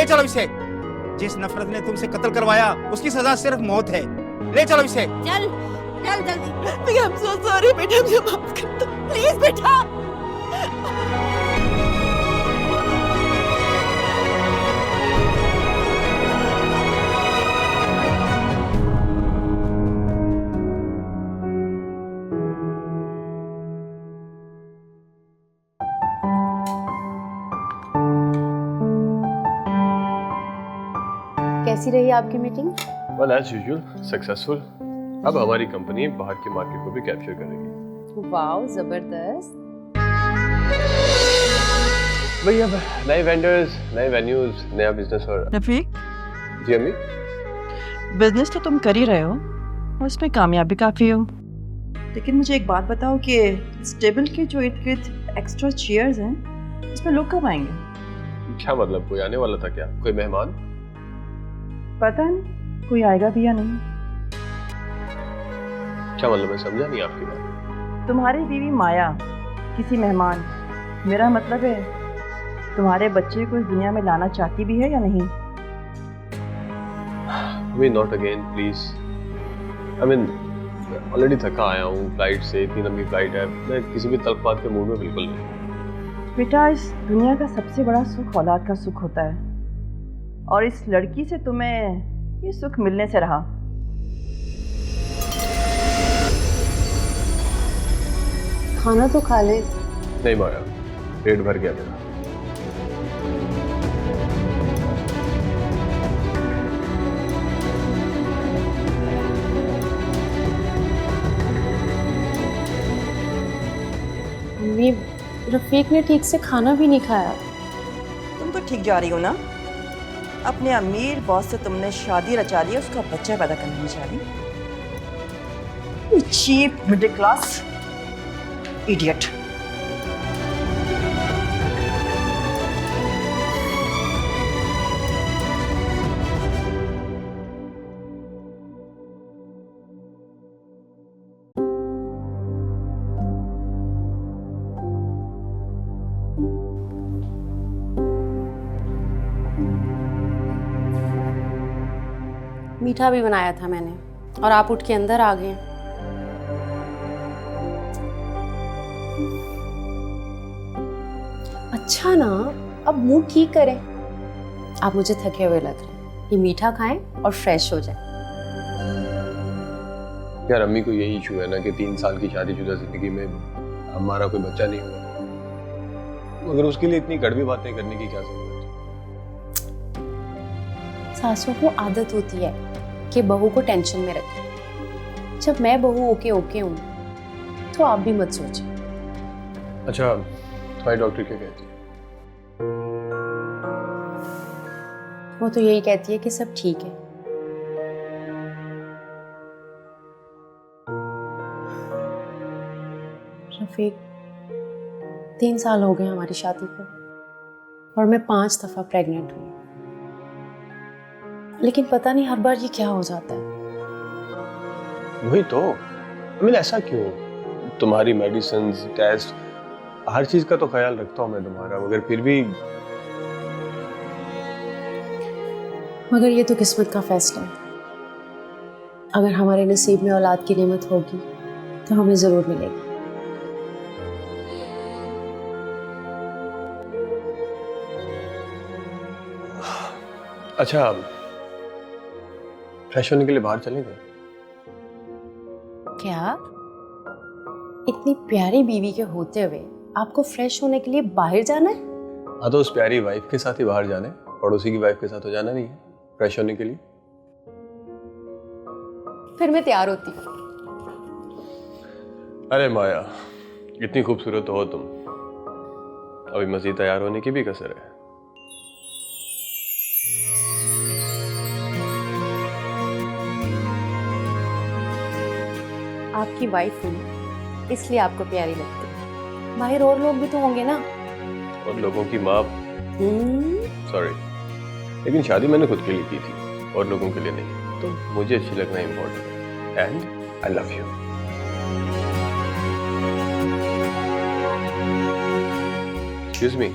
ले चलो इसे। जिस नफरत ने तुमसे कत्ल करवाया उसकी सजा सिर्फ मौत है। ले चलो इसे। चल चल जल्दी। आई एम सो सॉरी बेटा, मुझे माफ कर दो प्लीज बेटा। कैसी रही आपकी meeting? Well as usual successful. अब हमारी कंपनी बाहर की मार्केट को भी कैप्चर करेगी। वाओ, जबरदस्त। भाई अब नए वेंडर्स, नए वेन्यूज, नया बिजनेस और रफीक, जी अम्मी। बिजनेस तो तुम कर ही रहे हो और इसमें कामयाबी काफ़ी हो, लेकिन मुझे एक बात बताओ कि इस टेबल के जो इर्द गिर्द एक्स्ट्रा चेयर्स हैं इसमें लोग कब आएंगे? क्या मतलब, कोई आने वाला था क्या? कोई मेहमान? पता नहीं कोई आएगा भी या नहीं। क्या मतलब, मैं समझा नहीं आपकी बात। तुम्हारी बीवी माया किसी मेहमान, मेरा मतलब है तुम्हारे बच्चे को इस दुनिया में लाना चाहती भी है या नहीं? We not again please. I mean already थका आया हूँ फ्लाइट से, इतनी लंबी फ्लाइट है, मैं किसी भी तलख्बात के मूड में बिल्कुल नहीं। बेटा, इस दुनिया का सबसे बड़ा सुख औलाद का सुख होता है और इस लड़की से तुम्हें ये सुख मिलने से रहा। खाना तो खा ले। नहीं माया, पेट भर गया मेरा। मम्मी, रफीक ने ठीक से खाना भी नहीं खाया। तुम तो ठीक जा रही हो ना? अपने अमीर बॉस से तुमने शादी रचा ली, उसका बच्चा पैदा करने में जा रही। Cheap middle class idiot. मीठा भी बनाया था मैंने और आप उठ के अंदर आ गए। अच्छा ना, अब मूड ठीक करें। आप मुझे थके हुए लग रहे हैं, ये मीठा खाएं और फ्रेश हो जाएं। यार अम्मी को यही इशू है ना कि 3 साल की शादीशुदा जिंदगी में हमारा कोई बच्चा नहीं हुआ, मगर उसके लिए इतनी कड़वी बातें करने की क्या जरूरत है? सासों को आदत होती है कि बहू को टेंशन में रखें। जब मैं बहू ओके हूँ तो आप भी मत सोचें। अच्छा, तुम्हारी डॉक्टर क्या कहती है? वो तो यही कहती है कि सब ठीक है। रफीक, 3 साल हो गए हमारी शादी को और मैं 5 दफा प्रेग्नेंट हुई, लेकिन पता नहीं हर बार ये क्या हो जाता है। वही तो, I mean, ऐसा क्यों? तुम्हारी मेडिसिन, टेस्ट, हर चीज का तो ख्याल रखता हूँ मैं तुम्हारा, मगर फिर भी। मगर ये तो किस्मत का फैसला है। अगर हमारे नसीब में औलाद की नेमत होगी तो हमें जरूर मिलेगी। अच्छा, फ्रेश होने के लिए बाहर चलेंगे? क्या? इतनी प्यारी बीवी के होते हुए आपको फ्रेश होने के लिए बाहर जाना है? हाँ, तो उस प्यारी वाइफ के साथ ही बाहर जाने, पड़ोसी की वाइफ के साथ हो जाना नहीं है फ्रेश होने के लिए। फिर मैं तैयार होती हूँ। अरे माया, इतनी खूबसूरत हो तुम, अभी मजीद तैयार होने की भी कसर है। आपकी वाइफ हूँ इसलिए आपको प्यारी लगती है। बाहर और लोग भी तो होंगे ना। और लोगों की माँ, सॉरी, लेकिन शादी मैंने खुद के लिए की थी और लोगों के लिए नहीं, तो मुझे अच्छी लगना इम्पोर्टेंट है। And I love you. Excuse me,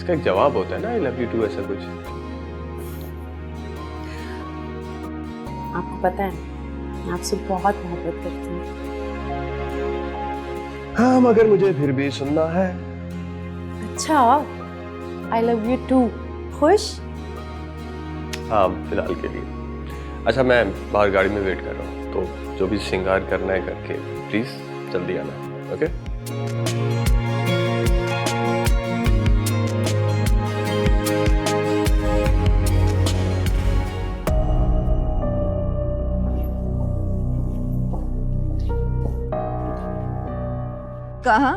इसका एक जवाब होता है ना, आई लव यू टू, ऐसा कुछ। आपको पता है मैं आपसे बहुत मोहब्बत करती हूँ। हाँ, मगर मुझे फिर भी सुनना है। अच्छा, आई लव यू टू। खुश? हाँ, फिलहाल के लिए। अच्छा, मैं बाहर गाड़ी में वेट कर रहा हूँ, तो जो भी श्रृंगार करना है करके प्लीज जल्दी आना। ओके? कहाँ?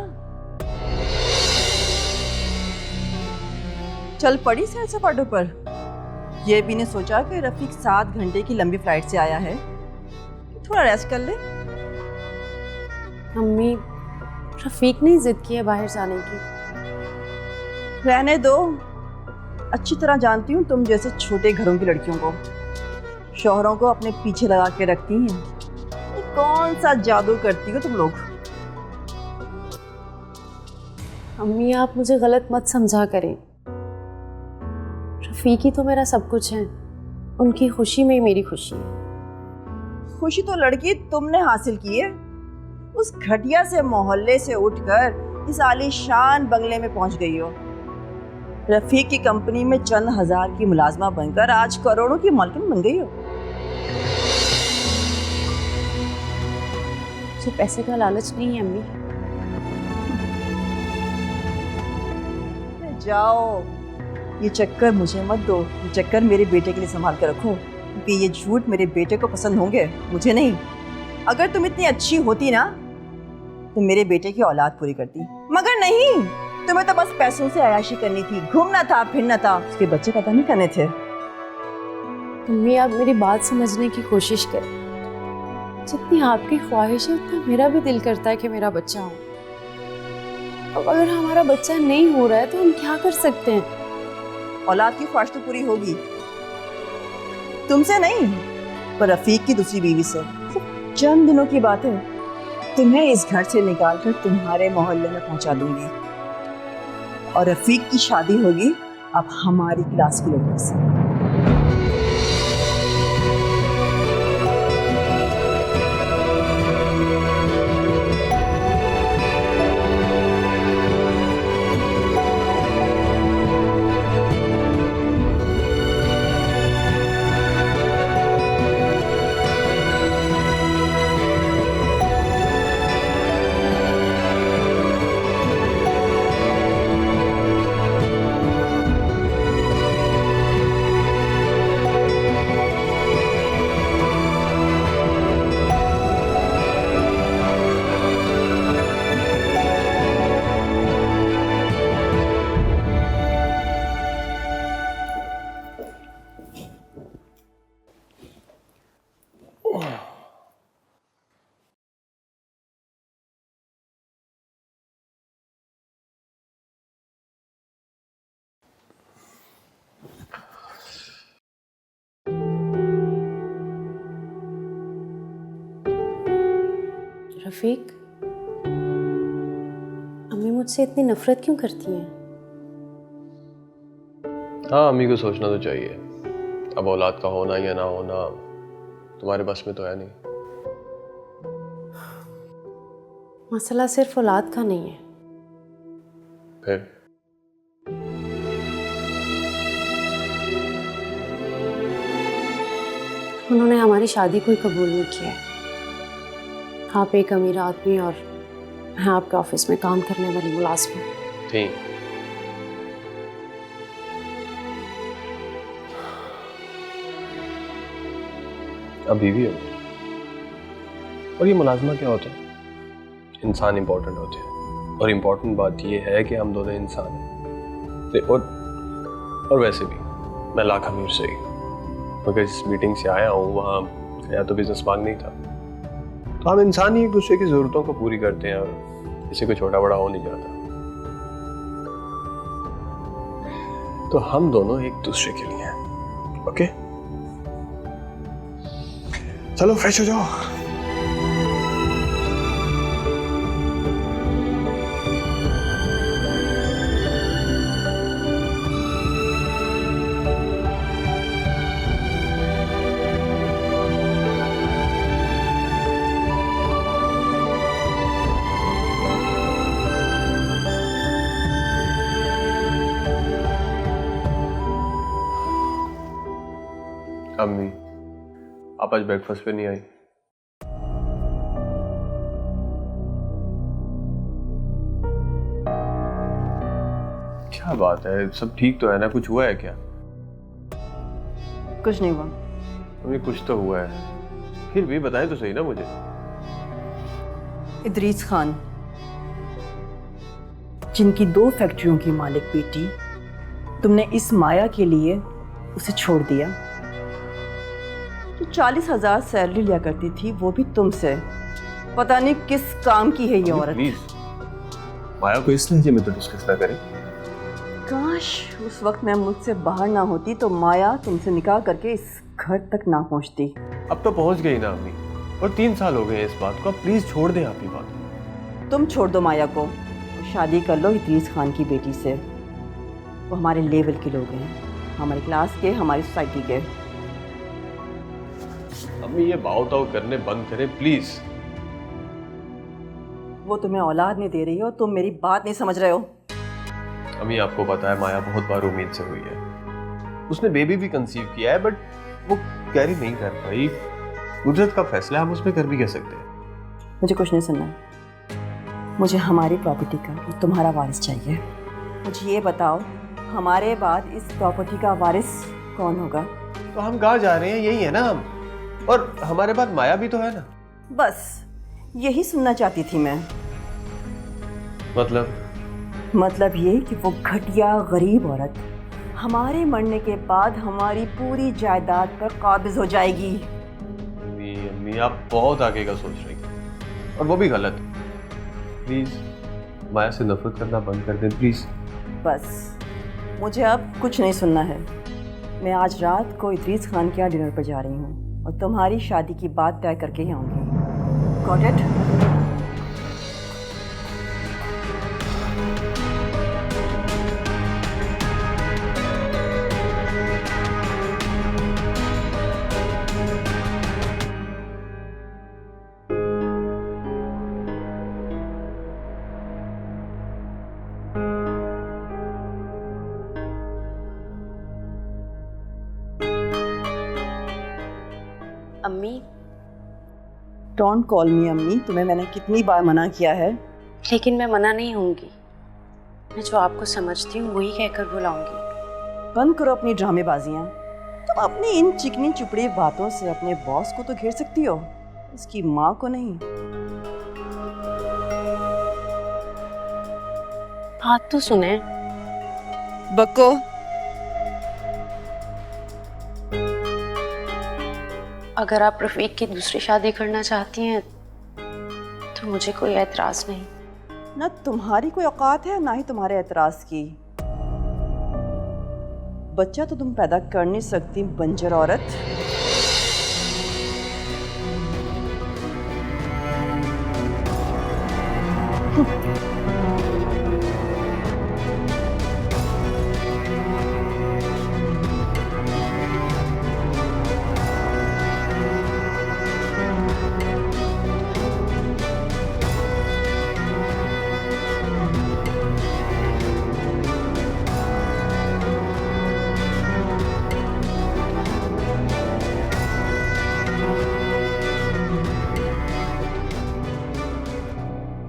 चल पड़ी सैर सपाटों पर। ये भी ने सोचा कि रफीक 7 घंटे की लंबी फ्लाइट से आया है, थोड़ा रेस्ट कर ले। मम्मी, रफीक ने जिद की है बाहर जाने की। रहने दो, अच्छी तरह जानती हूँ तुम जैसे छोटे घरों की लड़कियों को, शौहरों को अपने पीछे लगा के रखती हैं। ये कौन सा जादू करती हो तुम लोग? मम्मी, आप मुझे गलत मत समझा करें। रफीक ही तो मेरा सब कुछ है, उनकी खुशी में ही मेरी खुशी है। खुशी तो लड़की तुमने हासिल की है, उस घटिया से मोहल्ले से उठकर इस आलीशान बंगले में पहुंच गई हो। रफीक की कंपनी में चंद हजार की मुलाजमा बनकर आज करोड़ों की मालकिन बन गई हो। मुझे पैसे का लालच नहीं है अम्मी। जाओ, ये चक्कर मुझे मत दो, ये चक्कर मेरे बेटे के लिए संभाल कर रखो, क्योंकि ये झूठ मेरे बेटे को पसंद होंगे, मुझे नहीं। अगर तुम इतनी अच्छी होती ना तो मेरे बेटे की औलाद पूरी करती, मगर नहीं, तुम्हें तो बस पैसों से अयाशी करनी थी, घूमना था, फिरना था, उसके बच्चे पैदा नहीं करने थे। मम्मी, आप मेरी बात समझने की कोशिश करें। जितनी आपकी ख्वाहिश है उतना मेरा भी दिल करता है कि मेरा बच्चा हो। अब अगर हमारा बच्चा नहीं हो रहा है तो हम क्या कर सकते हैं? औलाद की ख्वाहिश तो पूरी होगी, तुमसे नहीं पर रफीक की दूसरी बीवी से। चंद दिनों की बात है, तुम्हें इस घर से निकालकर तुम्हारे मोहल्ले में पहुंचा दूंगी और रफीक की शादी होगी अब हमारी क्लास की लड़की से। रफीक, अम्मी मुझसे इतनी नफरत क्यों करती हैं? हाँ, अम्मी को सोचना तो चाहिए। अब औलाद का होना या ना होना तुम्हारे बस में तो है नहीं। मसला सिर्फ औलाद का नहीं है। फिर उन्होंने हमारी शादी को ही कबूल नहीं किया है। आप एक अमीर आदमी और मैं आपके ऑफिस में काम करने वाली मुलाजिम थी। अब बीवी हो और ये मुलाजमा क्या होता है? इंसान इंपॉर्टेंट होते हैं और इम्पोर्टेंट बात ये है कि हम दोनों इंसान हैं। और वैसे भी मैं लाख अमीर से ही, मगर इस मीटिंग से आया हूँ, वहाँ या तो बिजनेस मांग नहीं था। तो हम इंसान ही एक दूसरे की जरूरतों को पूरी करते हैं और किसी को छोटा बड़ा हो नहीं जाता। तो हम दोनों एक दूसरे के लिए हैं। ओके, चलो फ्रेश हो जाओ। अम्मी, आप आज ब्रेकफास्ट पे नहीं आई? क्या बात है, सब ठीक तो है ना? कुछ हुआ है क्या? कुछ नहीं हुआ। अम्मी कुछ तो हुआ है, फिर भी बताए तो सही ना मुझे। इदरीस खान, जिनकी 2 फैक्ट्रियों की मालिक बेटी, तुमने इस माया के लिए उसे छोड़ दिया। जो 40,000 सैलरी लिया करती थी वो भी तुमसे। पता नहीं किस काम की है ये औरत। प्लीज माया को इस लहजे में तो डिस्कस ना करें। काश उस वक्त मैं मुझसे बाहर ना होती तो माया तुमसे निकाह करके इस घर तक ना पहुंचती। अब तो पहुंच गई ना अम्मी, और 3 साल हो गए इस बात को। अब प्लीज छोड़ दें आप ये बात। तुम छोड़ दो माया को, शादी कर लो इदरीस खान की बेटी से। वो हमारे लेवल के लोग हैं, हमारी क्लास के, हमारी सोसाइटी के। अम्मी ये भाव ताव करने बंद करें प्लीज। वो तुम्हें औलाद नहीं दे रही हो, तुम मेरी बात नहीं समझ रहे हो। अम्मी आपको पता है माया बहुत बार उम्मीद से हुई है। उसने बेबी भी कंसीव किया है, बट वो कैरी नहीं कर पाई। कुदरत का फैसला, हम उसमें कर भी कह सकते हैं। मुझे कुछ नहीं सुनना। मुझे हमारी प्रॉपर्टी का और तुम्हारा वारिस चाहिए। मुझे ये बताओ, हमारे बाद इस प्रॉपर्टी का वारिस कौन होगा? तो हम कहाँ जा रहे हैं? यही है ना हम, और हमारे बाद माया भी तो है ना। बस यही सुनना चाहती थी मैं। मतलब ये कि वो घटिया गरीब औरत हमारे मरने के बाद हमारी पूरी जायदाद पर काबिज हो जाएगी। अम्मी आप बहुत आगे का सोच रही हैं, और वो भी गलत। प्लीज माया से नफरत करना बंद कर दें प्लीज। बस मुझे अब कुछ नहीं सुनना है। मैं आज रात को इदरीस खान के यहाँ डिनर पर जा रही हूँ और तुम्हारी शादी की बात तय करके ही आऊँगी। Got it? अम्मी, डोंट कॉल मी अम्मी। तुम्हें मैंने कितनी बार मना किया है। लेकिन मैं मना नहीं होंगी। मैं जो आपको समझती हूँ वही कहकर बुलाऊंगी। बंद करो अपनी ड्रामेबाजियाँ। तुम अपनी इन चिकनी चुपड़ी बातों से अपने बॉस को तो घेर सकती हो, उसकी माँ को नहीं। बात तो सुने। बको। अगर आप रफीक की दूसरी शादी करना चाहती हैं तो मुझे कोई एतराज नहीं। ना तुम्हारी कोई औकात है ना ही तुम्हारे एतराज की। बच्चा तो तुम पैदा कर नहीं सकती, बंजर औरत।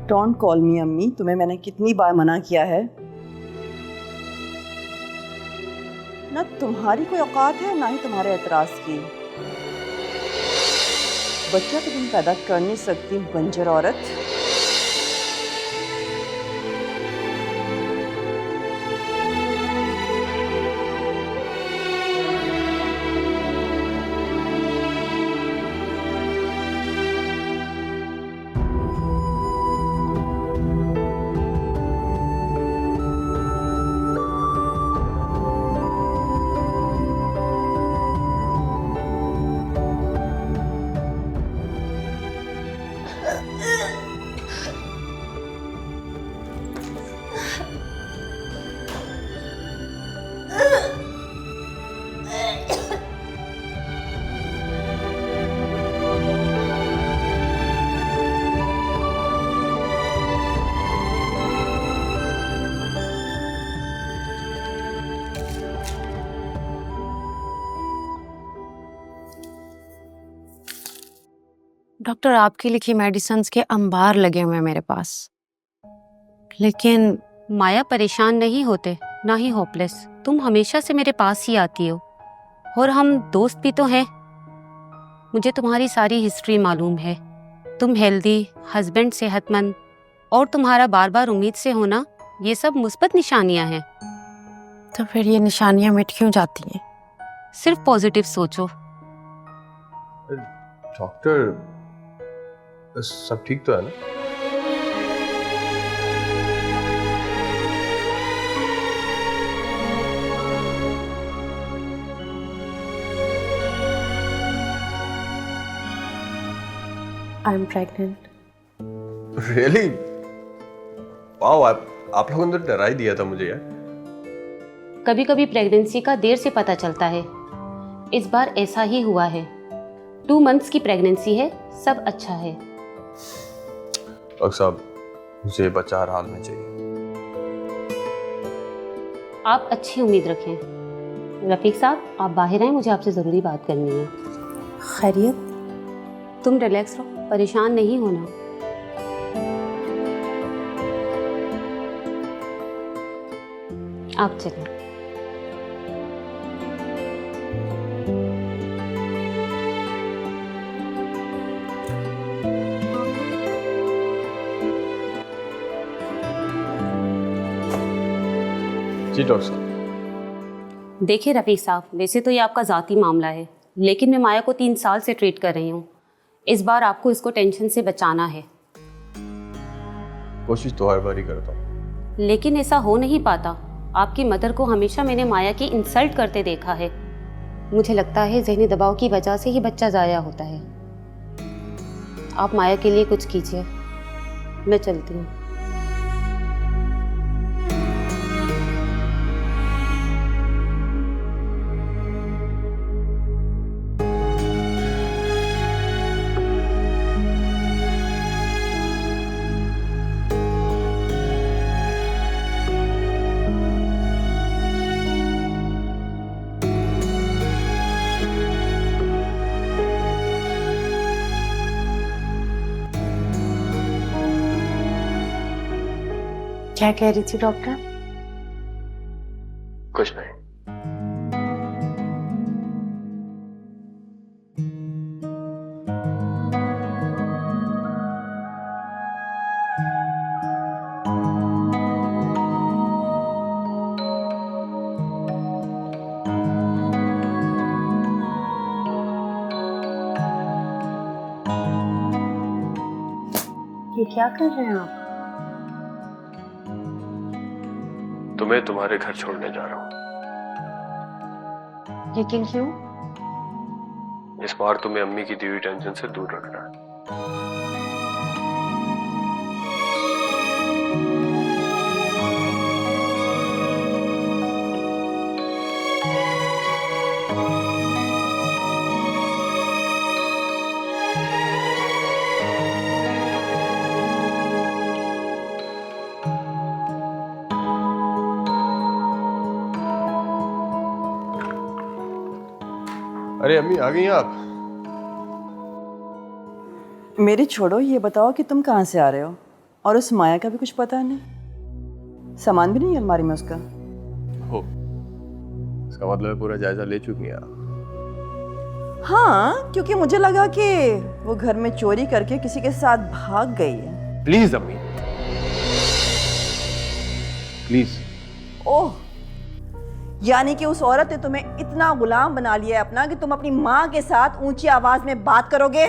डोंट कॉल मी अम्मी। तुम्हें मैंने कितनी बार मना किया है। ना तुम्हारी कोई औकात है ना ही तुम्हारे एतराज की। बच्चा तो तुम पैदा कर नहीं सकती, बंजर औरत। डॉक्टर, आपकी लिखी मेडिसिन के अंबार लगे हुए हैं मेरे पास, लेकिन माया परेशान नहीं होते, ना ही होपलेस। तुम हमेशा से मेरे पास ही आती हो और हम दोस्त भी तो हैं। मुझे तुम्हारी सारी हिस्ट्री मालूम है। तुम हेल्दी, हस्बैंड सेहतमंद और तुम्हारा बार बार उम्मीद से होना, ये सब मुस्बत निशानियां हैं। तो फिर ये निशानियां मिट क्यों जाती हैं? सिर्फ पॉजिटिव सोचो। डॉक्टर, सब ठीक तो है ना? I am pregnant. Really? Wow, आप लोगों ने तो डरा ही दिया था मुझे यार। कभी कभी प्रेगनेंसी का देर से पता चलता है, इस बार ऐसा ही हुआ है। 2 मंथ्स की प्रेगनेंसी है, सब अच्छा है। डॉक्टर साहब, मुझे बच्चा हर हाल में चाहिए। आप अच्छी उम्मीद रखें। रफीक साहब, आप बाहर आए, मुझे आपसे ज़रूरी बात करनी है। खैरियत? तुम रिलैक्स रहो, परेशान नहीं होना। आप चलें। जी डॉक्टर साहब। देखिए रफीक साहब, वैसे तो ये आपका ज़ाती मामला है, लेकिन मैं माया को 3 साल से ट्रीट कर रही हूँ। इस बार आपको इसको टेंशन से बचाना है। कोशिश तो हर बार ही करता हूँ, लेकिन ऐसा हो नहीं पाता। आपकी मदर को हमेशा मैंने माया की इंसल्ट करते देखा है। मुझे लगता है ज़हनी दबाव की वजह से ही बच्चा ज़ाया होता है। आप माया के लिए कुछ कीजिए। मैं चलती हूँ। क्या कह रही थी डॉक्टर? कुछ नहीं। ये क्या कर रहे हैं आप? तुम्हें तुम्हारे घर छोड़ने जा रहा हूँ। लेकिन क्यों? इस बार तुम्हें अम्मी की दी हुई टेंशन से दूर रखना है। अरे अम्मी, आ गई आप? मेरी छोड़ो, ये बताओ कि तुम कहाँ से आ रहे हो? और उस माया का भी कुछ पता नहीं? सामान भी नहीं है अलमारी में उसका? हो, इसका मतलब पूरा जायजा ले चुकी हैं आप? हाँ, क्योंकि मुझे लगा कि वो घर में चोरी करके किसी के साथ भाग गई है। प्लीज अम्मी, प्लीज। ओह, यानी कि उस औरत ने तुम्हें इतना गुलाम बना लिया है अपना कि तुम अपनी माँ के साथ ऊंची आवाज में बात करोगे?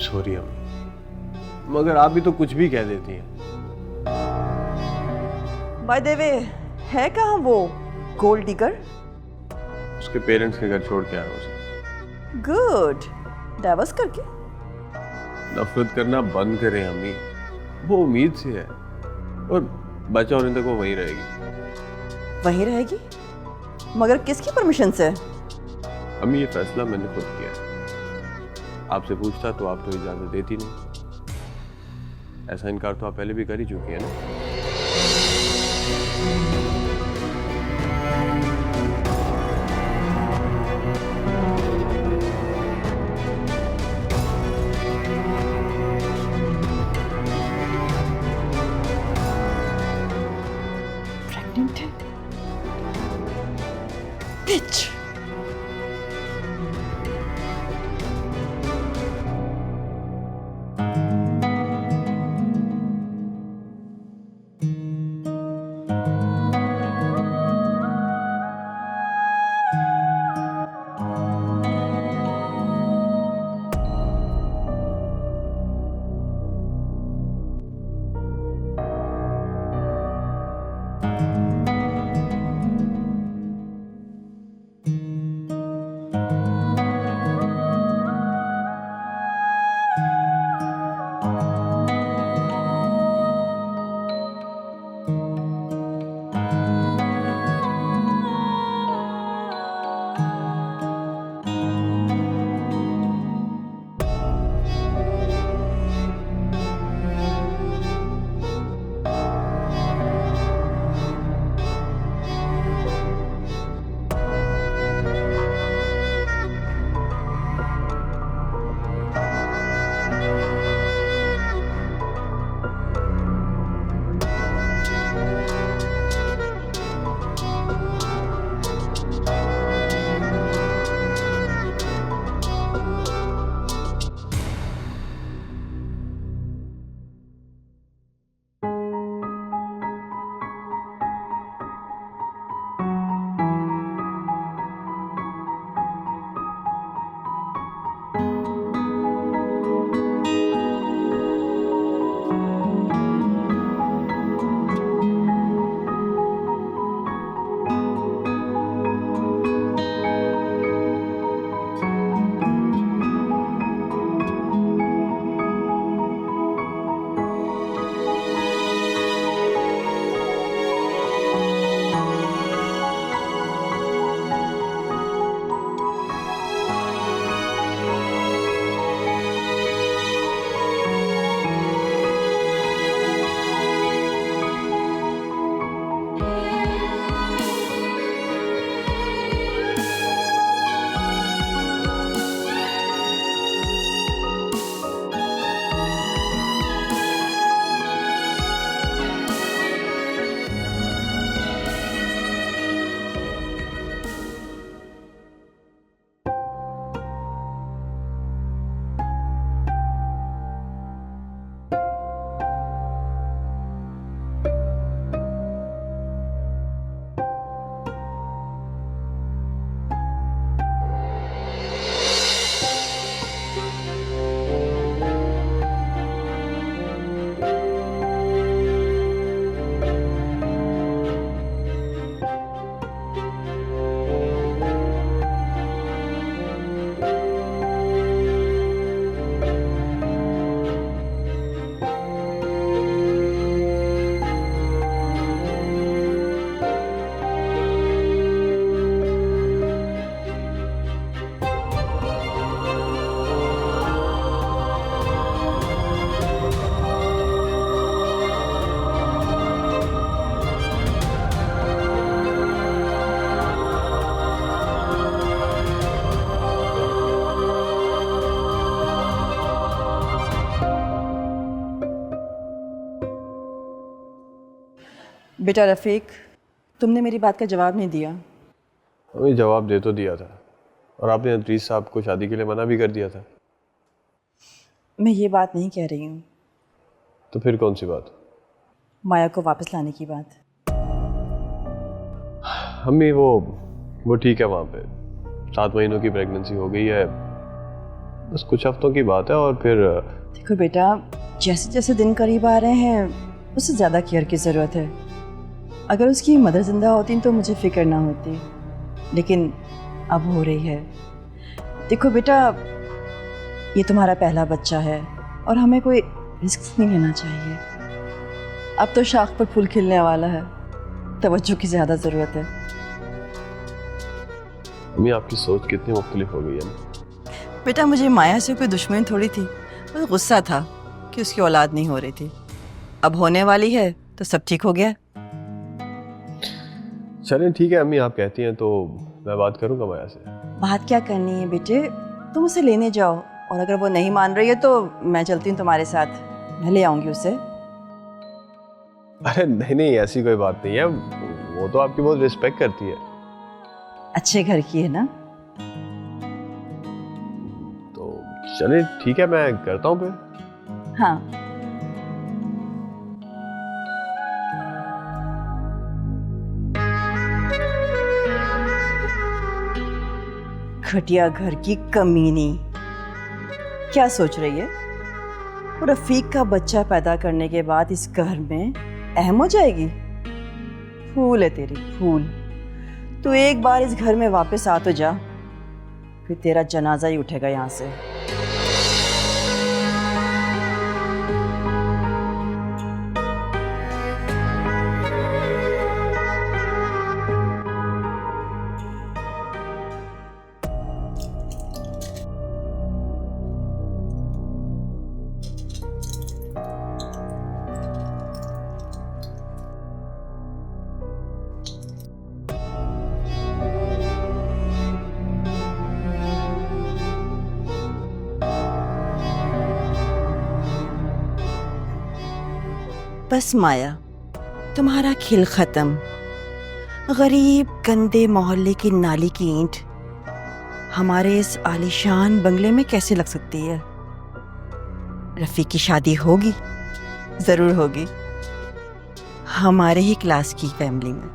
सॉरी अम्मी, मगर आप भी तो कुछ भी कह देती हैं। बाय द वे, है कहाँ वो गोल्ड डिगर? उसके पेरेंट्स के घर छोड़ के आया उसे। गुड, डाइवर्स करके? नफरत करना बंद करें अम्मी, वो उम्मीद से है और बच्चा होने तक वो वहीं रहेगी। वहीं रहेगी? मगर किसकी परमिशन से? अम्मी, ये फैसला मैंने खुद किया है। आपसे पूछता तो आप तो इजाजत देती नहीं। ऐसा इनकार तो आप पहले भी कर ही चुकी है ना। बेटा रफ़ीक, तुमने मेरी बात का जवाब नहीं दिया। अम्मी जवाब दे तो दिया था, और आपने अदरीस साहब को शादी के लिए मना भी कर दिया था। मैं ये बात नहीं कह रही हूँ, तो फिर कौन सी बात? माया को वापस लाने की बात। अम्मी वो ठीक है, वहाँ पे 7 महीनों की प्रेगनेंसी हो गई है, बस कुछ हफ्तों की बात है। और फिर देखो बेटा, जैसे जैसे दिन करीब आ रहे हैं उससे ज़्यादा केयर की ज़रूरत है। अगर उसकी मदर ज़िंदा होती तो मुझे फ़िक्र ना होती, लेकिन अब हो रही है। देखो बेटा, ये तुम्हारा पहला बच्चा है और हमें कोई रिस्क नहीं लेना चाहिए। अब तो शाख पर फूल खिलने वाला है, तवज्जो की ज़्यादा ज़रूरत है। अम्मी आपकी सोच कितनी मुख्तलिफ हो गई है। बेटा, मुझे माया से कोई दुश्मनी थोड़ी थी, बस गुस्सा था कि उसकी औलाद नहीं हो रही थी। अब होने वाली है तो सब ठीक हो गया। चलें ठीक है अम्मी, आप कहती हैं तो मैं बात करूँगा माया से। बात क्या करनी है बेटे, तुम उसे लेने जाओ, और अगर वो नहीं मान रही है तो मैं चलती हूँ तुम्हारे साथ, मैं ले आऊँगी उसे। अरे नहीं नहीं, ऐसी कोई बात नहीं है, वो तो आपकी बहुत रिस्पेक्ट करती है। अच्छे घर की है ना। तो चलिए ठीक है, मैं करता हूँ फिर। हाँ, घटिया घर की कमीनी, क्या सोच रही है? वो रफीक का बच्चा पैदा करने के बाद इस घर में अहम हो जाएगी? फूल है तेरी फूल। तू एक बार इस घर में वापस आ तो जा, फिर तेरा जनाजा ही उठेगा यहाँ से। बस माया, तुम्हारा खेल खत्म। गरीब गंदे मोहल्ले की नाली की ईंट हमारे इस आलीशान बंगले में कैसे लग सकती है? रफ़ीक की शादी होगी, जरूर होगी, हमारे ही क्लास की फैमिली में।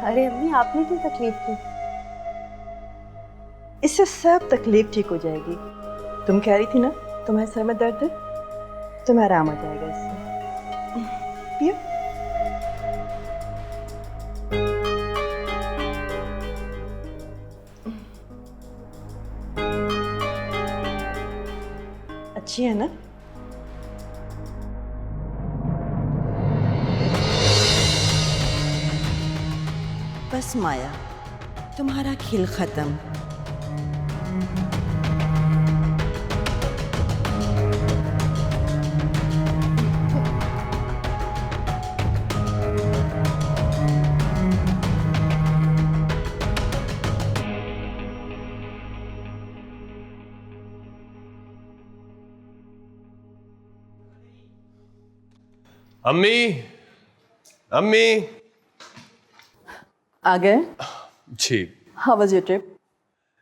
अरे अम्मी, आपने क्यों तकलीफ की? इससे सब तकलीफ ठीक हो जाएगी। तुम कह रही थी ना तुम्हारे सर में दर्द है, तुम्हें आराम आ जाएगा इससे। पियो। अच्छी है ना? बस माया, तुम्हारा खेल खत्म। अम्मी, अम्मी। आ गए? जी। How was your trip?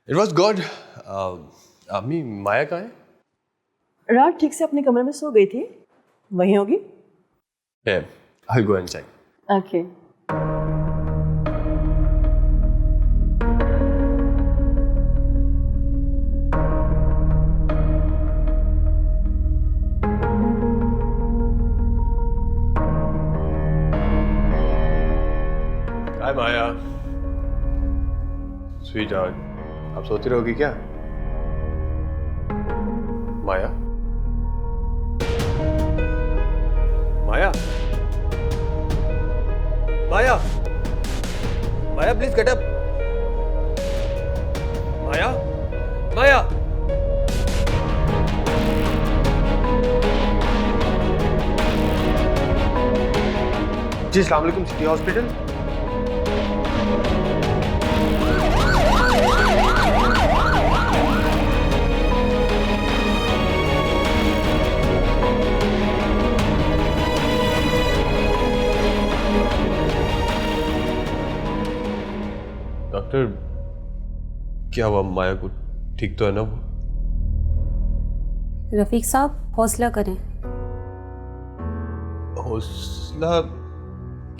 It was good. अम्मी माया कहाँ है? रात ठीक से अपने कमरे में सो गई थी, वहीं होगी। I'll go and check. Okay. Hi Maya. Sweetheart, आप सोती रहोगी क्या? माया? माया? माया? माया प्लीज गेट अप। जी अस्सलाम वालेकुम, सिटी हॉस्पिटल। डॉक्टर, क्या हुआ माया को? ठीक तो है ना वो? रफीक साहब हौसला करें। हौसला?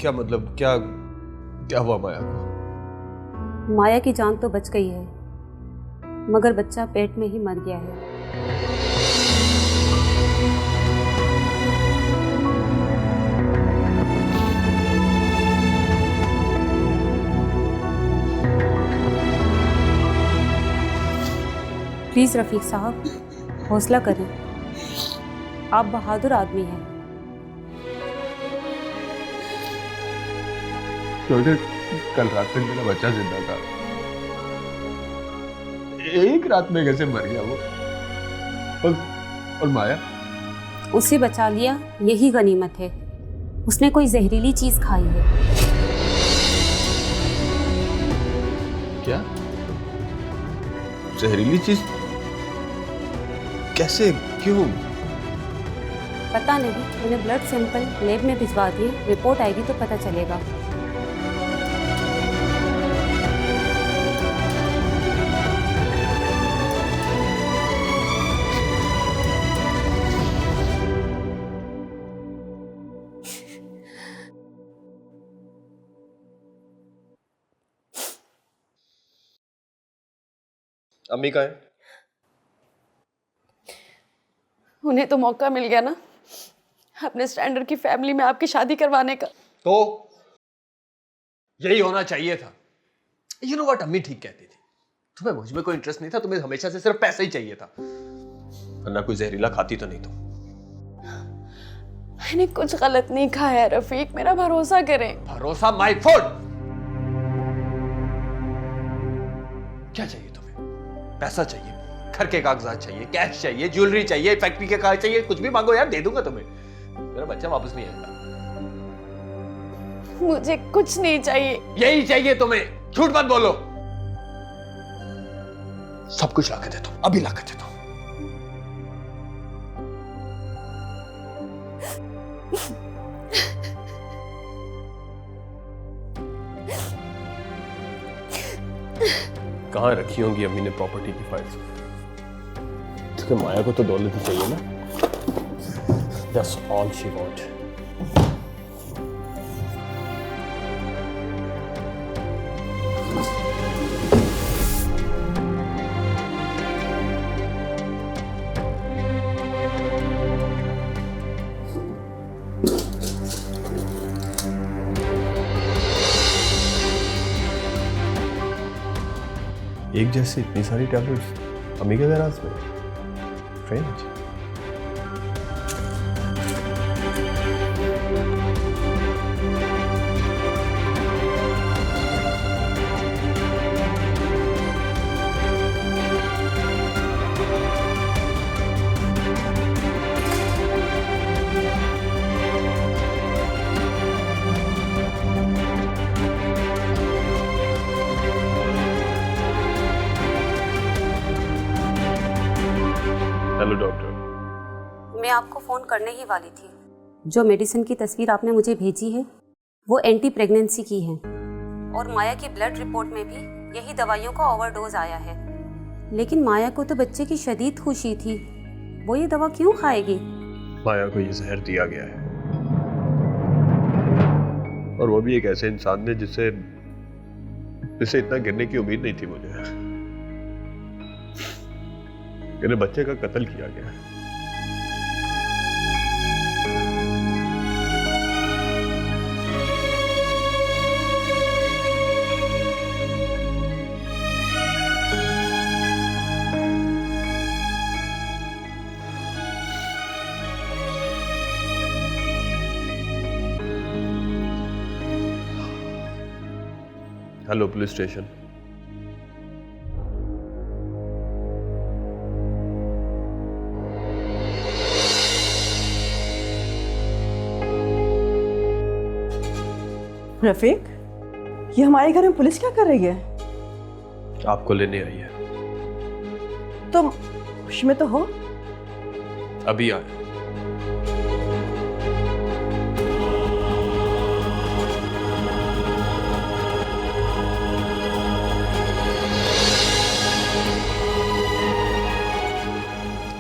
क्या मतलब? क्या क्या हुआ माया को? माया की जान तो बच गई है, मगर बच्चा पेट में ही मर गया है। प्लीज रफीक साहब हौसला करें, आप बहादुर आदमी हैं। डॉक्टर, कल रात तक मेरा बच्चा जिंदा था, एक रात में कैसे मर गया वो? और माया? उसे बचा लिया, यही गनीमत है। उसने कोई जहरीली चीज खाई है। क्या जहरीली चीज? कैसे? क्यों? पता नहीं, मैंने ब्लड सैंपल लैब में भिजवा दिए, रिपोर्ट आएगी तो पता चलेगा। अम्मी कहाँ है? उन्हें तो मौका मिल गया ना अपने स्टैंडर्ड की फैमिली में आपकी शादी करवाने का। तो यही होना चाहिए था। यू नो व्हाट, अम्मी ठीक कहती थी। तुम्हें मुझ में कोई इंटरेस्ट नहीं था, तुम्हें हमेशा से सिर्फ पैसा ही चाहिए था, वरना कोई जहरीला खाती तो नहीं तुम। मैंने कुछ गलत नहीं खाया रफीक, मेरा भरोसा करें। भरोसा माय फूड। क्या चाहिए तुम्हें? पैसा चाहिए, घर के कागजात चाहिए, कैश चाहिए, ज्वेलरी चाहिए, फैक्ट्री के कागज चाहिए, कुछ भी मांगो यार, दे दूंगा तुम्हें। मेरा बच्चा वापस नहीं आएगा। मुझे कुछ नहीं चाहिए। यही चाहिए तुम्हें, झूठ मत बोलो। सब कुछ लाके दे दो, अभी लाके दे दो। कहाँ रखी होंगी अम्मी ने प्रॉपर्टी की फाइल्स? क्योंकि माया को तो दौलत ही चाहिए ना। That's all she wants. एक जैसे इतनी सारी टैबलेट्स अम्मी के गैराज में? फ्रेंच। Hello doctor. मैं आपको फ़ोन करने ही वाली थी। जो मेडिसिन की तस्वीर आपने मुझे भेजी है वो एंटी प्रेगनेंसी की है, और माया की ब्लड रिपोर्ट में भी यही दवाइयों का ओवरडोज आया है। लेकिन माया को तो बच्चे की शदीद खुशी थी, वो ये दवा क्यों खाएगी? माया को ये जहर दिया गया है, और वो भी एक ऐसे इंसान ने जिससे इतना गिरने की उम्मीद नहीं थी मुझे। मेरे बच्चे का कत्ल किया गया है। Hello police station. रफीक, ये हमारे घर में पुलिस क्या कर रही है? आपको लेने आई है। तुम होश में तो हो? अभी आया।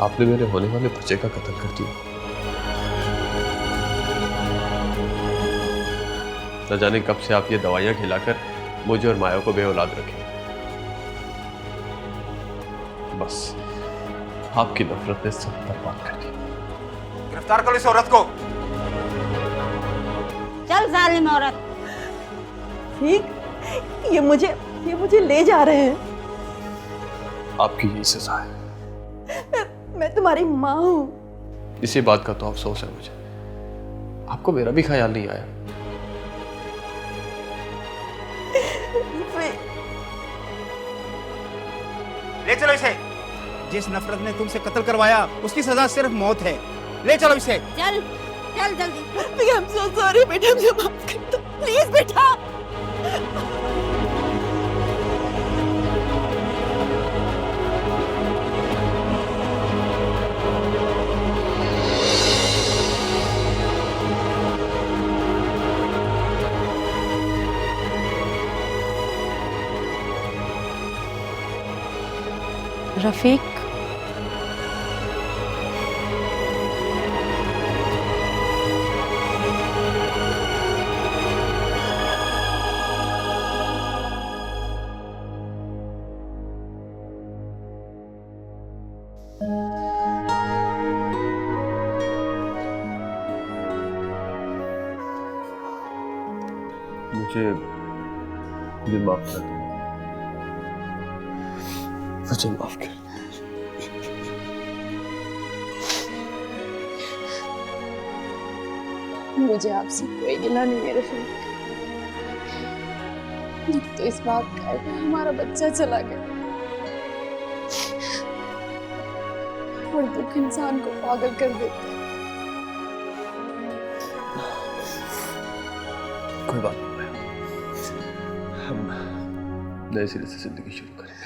आपने मेरे होने वाले बच्चे का कत्ल कर दिया। न जाने कब से आप ये दवाइयां खिलाकर मुझे और माया को बेऔलाद रखें। बस आपकी नफरत ने सब बर्बाद कर दिया। गिरफ्तार करो इस औरत को। चल जालिम औरत। ठीक, ये मुझे ले जा रहे हैं। आपकी यही सजा है। मैं तुम्हारी माँ हूँ। इसी बात का तो अफसोस है मुझे। आपको मेरा भी ख्याल नहीं आया। ले चलो इसे। जिस नफरत ने तुमसे कत्ल करवाया उसकी सजा सिर्फ मौत है। ले चलो इसे। चल चल जल्दी। I'm so sorry बेटा, मुझे माफ कर दो प्लीज बेटा। रफीक, मुझे माफ कर दो। मुझे माफ कर। मुझे आपसे कोई गिला नहीं है रफीक। दुख तो इस बात का है कि हमारा बच्चा चला गया, और दुख इंसान को पागल कर देता है। कोई बात नहीं, हम नए सिरे से जिंदगी शुरू करेंगे।